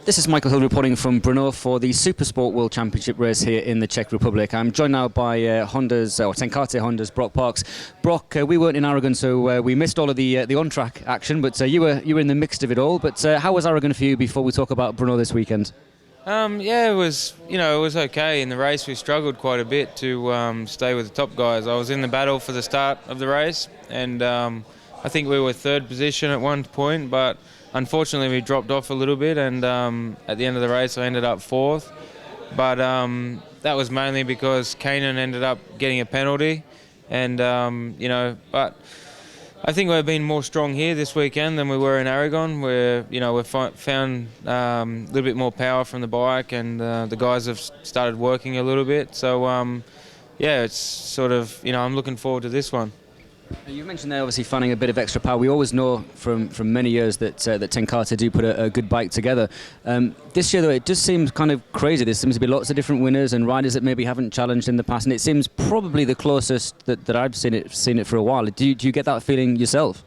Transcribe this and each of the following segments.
This is Michael Hill reporting from Brno for the Supersport World Championship race here in the Czech Republic. I'm joined now by Tenkate Honda's Broc Parkes. Broc, we weren't in Aragon, so we missed all of the on-track action, but you were in the mix of it all. But how was Aragon for you before we talk about Brno this weekend? Yeah, it was okay. In the race, we struggled quite a bit to stay with the top guys. I was in the battle for the start of the race, and I think we were third position at one point, but unfortunately we dropped off a little bit, and at the end of the race I ended up fourth. But that was mainly because Kanan ended up getting a penalty, and but I think we've been more strong here this weekend than we were in Aragon, where we've found a little bit more power from the bike, and the guys have started working a little bit. So yeah, it's sort of I'm looking forward to this one. You mentioned there obviously finding a bit of extra power. We always know from many years that Tenkate do put a good bike together. This year though, it just seems kind of crazy. There seems to be lots of different winners and riders that maybe haven't challenged in the past, and it seems probably the closest that I've seen it for a while. Do you get that feeling yourself?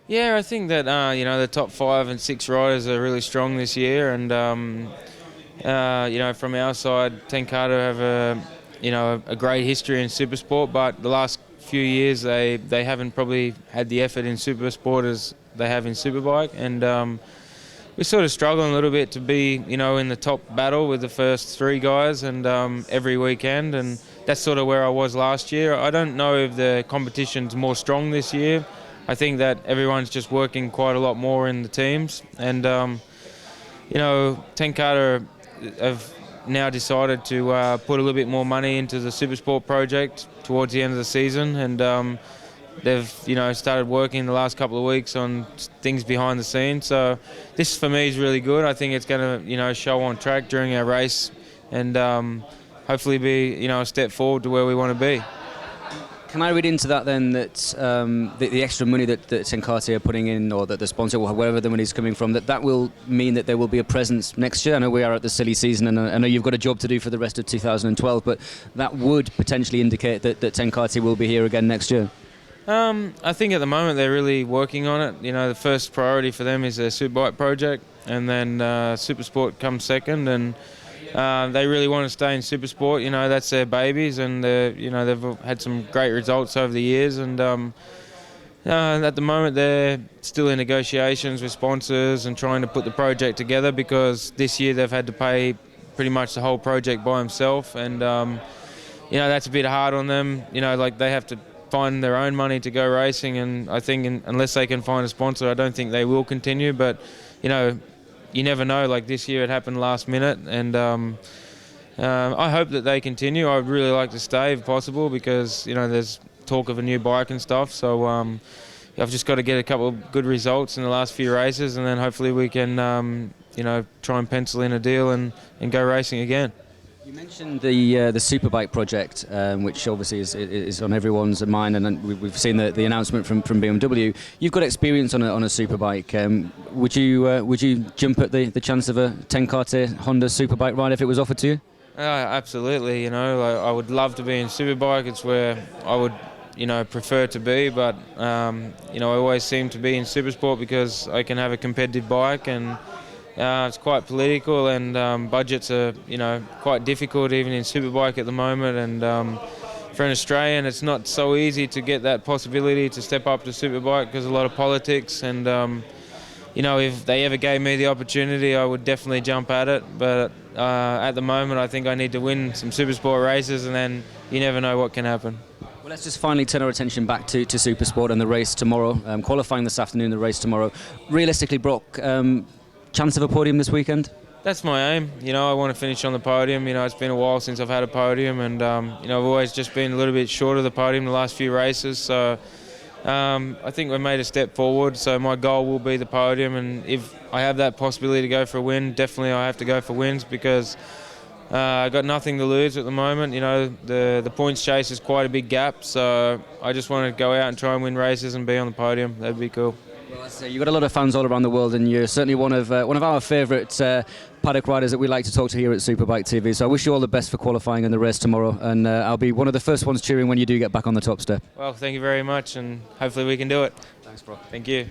Yeah, I think that the top 5 and 6 riders are really strong this year, and from our side, Tenkate have a great history in Supersport, but the last few years they haven't probably had the effort in Supersport as they have in Superbike, and we're sort of struggling a little bit to be in the top battle with the first 3 guys, and every weekend, and that's sort of where I was last year. I don't know if the competition's more strong this year. I think that everyone's just working quite a lot more in the teams, and Tenkate have now decided to put a little bit more money into the Supersport project towards the end of the season, and they've started working the last couple of weeks on things behind the scenes. So this for me is really good. I think it's going to show on track during our race, and hopefully be a step forward to where we want to be. Can I read into that then that the extra money that Tenkate are putting in, or that the sponsor, or wherever the money is coming from, that will mean that there will be a presence next year? I know we are at the silly season, and I know you've got a job to do for the rest of 2012, but that would potentially indicate that Tenkate will be here again next year. I think at the moment they're really working on it. The first priority for them is their Superbike project, and then Supersport comes second, and they really want to stay in Supersport. That's their babies, and they've had some great results over the years, and at the moment they're still in negotiations with sponsors and trying to put the project together, because this year they've had to pay pretty much the whole project by themselves, and that's a bit hard on them. They have to find their own money to go racing, and I think unless they can find a sponsor, I don't think they will continue. But you never know. Like this year, it happened last minute, and I hope that they continue. I'd really like to stay if possible, because there's talk of a new bike and stuff. So I've just got to get a couple of good results in the last few races, and then hopefully we can try and pencil in a deal and go racing again. You mentioned the Superbike project, which obviously is on everyone's mind, and we've seen the announcement from BMW. You've got experience on a Superbike. Would you jump at the chance of a Tenkate Honda Superbike ride if it was offered to you? Absolutely. I would love to be in Superbike. It's where I would prefer to be, but I always seem to be in Supersport because I can have a competitive bike, and it's quite political, and budgets are quite difficult even in Superbike at the moment, and for an Australian it's not so easy to get that possibility to step up to Superbike because a lot of politics, and if they ever gave me the opportunity I would definitely jump at it, but at the moment I think I need to win some Supersport races, and then you never know what can happen. Well, let's just finally turn our attention back to Supersport and the race tomorrow. Qualifying this afternoon, the race tomorrow. Realistically, Broc, chance of a podium this weekend? That's my aim. I want to finish on the podium. It's been a while since I've had a podium, and I've always just been a little bit short of the podium the last few races. So I think we've made a step forward. So my goal will be the podium, and if I have that possibility to go for a win, definitely I have to go for wins, because I've got nothing to lose at the moment. The points chase is quite a big gap, so I just want to go out and try and win races and be on the podium. That'd be cool. Well, you've got a lot of fans all around the world, and you're certainly one of our favourite paddock riders that we like to talk to here at Superbike TV. So I wish you all the best for qualifying in the race tomorrow, and I'll be one of the first ones cheering when you do get back on the top step. Well, thank you very much, and hopefully we can do it. Thanks, Broc. Thank you.